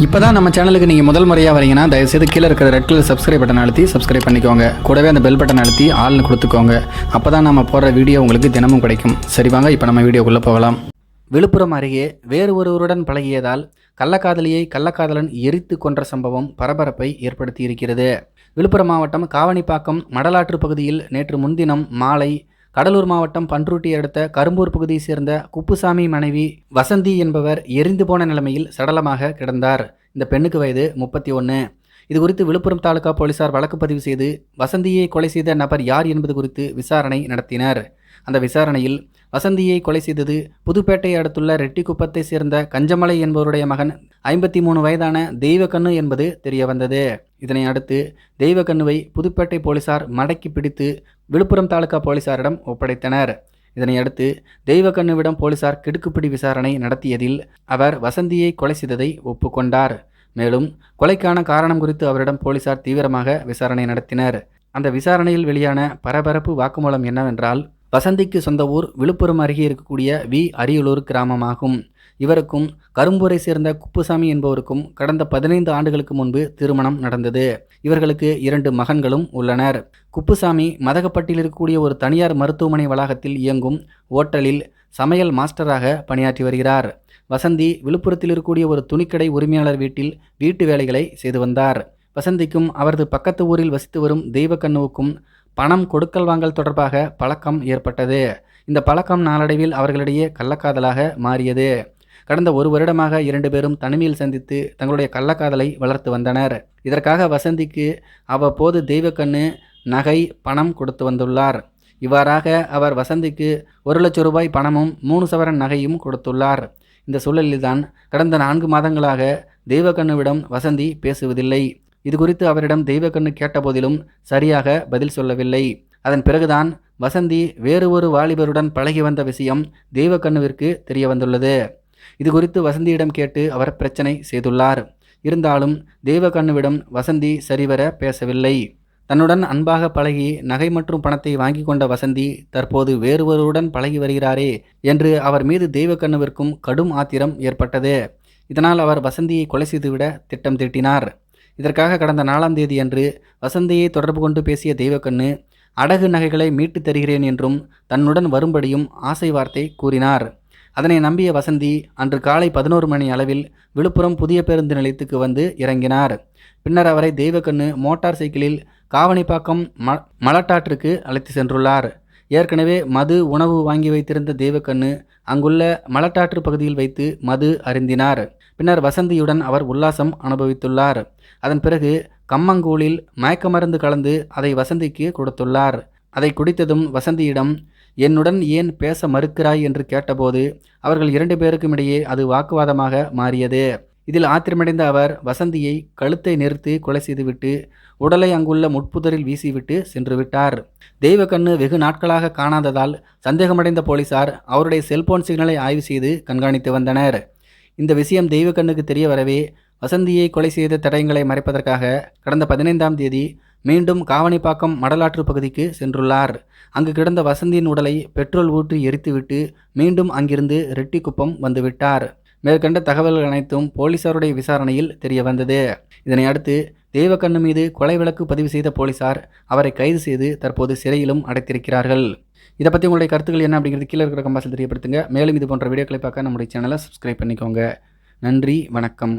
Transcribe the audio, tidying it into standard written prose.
இப்போ தான் நம்ம சேனலுக்கு நீங்கள் முதல் முறையாக வரீங்கன்னா தயவுசெய்து கீழே இருக்கிற ரெட் கலர் சப்ஸ்கிரைப் பட்டன் அழுத்தி சப்ஸ்கிரைப் பண்ணிக்கோங்க. கூடவே அந்த பெல் பட்டன் அழுத்தி ஆள்னு கொடுத்துக்கோங்க. அப்போ தான் நம்ம போடுற வீடியோ உங்களுக்கு தினமும் கிடைக்கும். சரி வாங்க இப்போ நம்ம வீடியோக்குள்ளே போகலாம். விழுப்புரம் அருகே வேறு ஒருவருடன் பழகியதால் கள்ளக்காதலியை கள்ளக்காதலன் எரித்து கொன்ற சம்பவம் பரபரப்பை ஏற்படுத்தி இருக்கிறது. விழுப்புரம் மாவட்டம் காவணிப்பாக்கம் மடலாற்று பகுதியில் நேற்று முன்தினம் மாலை கடலூர் மாவட்டம் பன்ருட்டி அடுத்த கரும்பூர் பகுதியை சேர்ந்த குப்புசாமி மனைவி வசந்தி என்பவர் எரிந்து போன நிலைமையில் சடலமாக கிடந்தார். இந்த பெண்ணுக்கு வயது 31. இது குறித்து விழுப்புரம் தாலுகா போலீசார் வழக்கு பதிவு செய்து வசந்தியை கொலை செய்த நபர் யார் என்பது குறித்து விசாரணை நடத்தினர். அந்த விசாரணையில் வசந்தியை கொலை செய்தது புதுப்பேட்டை அடுத்துள்ள ரெட்டிக்குப்பத்தை சேர்ந்த கஞ்சமலை என்பவருடைய மகன் 53 வயதான தெய்வக்கண்ணு என்பது தெரியவந்தது. இதனை அடுத்து தெய்வக்கண்ணுவை புதுப்பேட்டை போலீசார் மடக்கி பிடித்து விழுப்புரம் தாலுகா போலீசாரிடம் ஒப்படைத்தனர். இதனையடுத்து தெய்வக்கண்ணுவிடம் போலீசார் கிடுக்குப்பிடி விசாரணை நடத்தியதில் அவர் வசந்தியை கொலை செய்ததை ஒப்புக்கொண்டார். மேலும் கொலைக்கான காரணம் குறித்து அவரிடம் போலீசார் தீவிரமாக விசாரணை நடத்தினர். அந்த விசாரணையில் வெளியான பரபரப்பு வாக்குமூலம் என்னவென்றால், வசந்திக்கு சொந்த ஊர் விழுப்புரம் அருகே இருக்கக்கூடிய அரியலூர் கிராமமாகும். இவருக்கும் கரும்பூரை சேர்ந்த குப்புசாமி என்பவருக்கும் கடந்த 15 ஆண்டுகளுக்கு முன்பு திருமணம் நடந்தது. இவர்களுக்கு 2 மகன்களும் உள்ளனர். குப்புசாமி மதகப்பட்டில் இருக்கக்கூடிய ஒரு தனியார் மருத்துவமனை வளாகத்தில் இயங்கும் ஓட்டலில் சமையல் மாஸ்டராக பணியாற்றி வருகிறார். வசந்தி விழுப்புரத்தில் இருக்கக்கூடிய ஒரு துணிக்கடை உரிமையாளர் வீட்டில் வீட்டு வேலைகளை செய்து வந்தார். வசந்திக்கும் அவரது பக்கத்து ஊரில் வசித்து வரும் தெய்வக்கண்ணுவுக்கும் பணம் கொடுக்கல் வாங்கல் தொடர்பாக பழக்கம் ஏற்பட்டது. இந்த பழக்கம் நாளடைவில் அவர்களிடையே கள்ளக்காதலாக மாறியது. கடந்த 1 வருடமாக 2 பேரும் தனிமையில் சந்தித்து தங்களுடைய கள்ளக்காதலை வளர்த்து வந்தனர். இதற்காக வசந்திக்கு அவ்வப்போது தெய்வக்கண்ணு நகை பணம் கொடுத்து வந்துள்ளார். இவ்வாறாக அவர் வசந்திக்கு 1 லட்சம் ரூபாய் பணமும் 3 சவரன் நகையும் கொடுத்துள்ளார். இந்த சூழலில்தான் கடந்த 4 மாதங்களாக தெய்வக்கண்ணுவிடம் வசந்தி பேசுவதில்லை. இது குறித்து அவரிடம் தெய்வக்கண்ணு கேட்டபோதிலும் சரியாக பதில் சொல்லவில்லை. அதன் பிறகுதான் வசந்தி வேறு ஒரு வாலிபருடன் பழகி வந்த விஷயம் தெய்வக்கண்ணுவிற்கு தெரிய வந்துள்ளது. இது குறித்து வசந்தியிடம் கேட்டு அவர் பிரச்சனை செய்துள்ளார். இருந்தாலும் தெய்வக்கண்ணுவிடம் வசந்தி சரிவர பேசவில்லை. தன்னுடன் அன்பாக பழகி நகை மற்றும் பணத்தை வாங்கி கொண்ட வசந்தி தற்போது வேறு ஒருவருடன் பழகி வருகிறாரே என்று அவர் மீது தெய்வக்கண்ணுவிற்கும் கடும் ஆத்திரம் ஏற்பட்டது. இதனால் அவர் வசந்தியை கொலை செய்துவிட திட்டம் தீட்டினார். இதற்காக கடந்த 4ஆம் தேதி அன்று வசந்தியை தொடர்பு கொண்டு பேசிய தெய்வக்கண்ணு அடகு நகைகளை மீட்டு தருகிறேன் என்றும் தன்னுடன் வரும்படியும் ஆசை வார்த்தை கூறினார். அதனை நம்பிய வசந்தி அன்று காலை 11 மணி அளவில் விழுப்புரம் புதிய பேருந்து நிலையத்துக்கு வந்து இறங்கினார். பின்னர் அவரை தெய்வக்கண்ணு மோட்டார் சைக்கிளில் காவணிப்பாக்கம் மலட்டாற்றுக்கு அழைத்து சென்றுள்ளார். ஏற்கனவே மது உணவு வாங்கி வைத்திருந்த தெய்வக்கண்ணு அங்குள்ள மலட்டாற்று பகுதியில் வைத்து மது அருந்தினார். பின்னர் வசந்தியுடன் அவர் உல்லாசம் அனுபவித்துள்ளார். அதன் பிறகு கம்மங்கூழில் மயக்க மருந்து கலந்து அதை வசந்திக்கு கொடுத்துள்ளார். அதை குடித்ததும் வசந்தியிடம் என்னுடன் ஏன் பேச மறுக்கிறாய் என்று கேட்டபோது அவர்கள் 2 பேருக்கும் இடையே அது வாக்குவாதமாக மாறியது. இதில் ஆத்திரமடைந்த அவர் வசந்தியை கழுத்தை நெரித்து கொலை செய்துவிட்டு உடலை அங்குள்ள முட்புதரில் வீசிவிட்டு சென்று விட்டார். தெய்வக்கண்ணு வெகு நாட்களாக காணாததால் சந்தேகமடைந்த போலீசார் அவருடைய செல்போன் சிக்னலை ஆய்வு செய்து கண்காணித்து வந்தனர். இந்த விஷயம் தெய்வக்கண்ணுக்கு தெரிய வரவே வசந்தியை கொலை செய்த தடயங்களை மறைப்பதற்காக கடந்த 15ஆம் தேதி மீண்டும் காவணிப்பாக்கம் மடலாற்று பகுதிக்கு சென்றுள்ளார். அங்கு கிடந்த வசந்தியின் உடலை பெட்ரோல் ஊற்றி எரித்துவிட்டு மீண்டும் அங்கிருந்து ரெட்டிக்குப்பம் வந்துவிட்டார். மேற்கண்ட தகவல்கள் அனைத்தும் போலீசாருடைய விசாரணையில் தெரிய வந்தது. இதனை அடுத்து தெய்வக்கண்ணு மீது கொலை வழக்கு பதிவு செய்த போலீசார் அவரை கைது செய்து தற்போது சிறையிலும் அடைத்திருக்கிறார்கள். இதை பற்றி உங்களுடைய கருத்துக்கள் என்ன அப்படிங்கிறது கீழே இருக்கிற கம்பாஸில் தெரியப்படுத்துங்க. மேலும் இது போன்ற வீடியோக்களை பார்க்க நம்முடைய சேனலை சப்ஸ்கிரைப் பண்ணிக்கோங்க. நன்றி, வணக்கம்.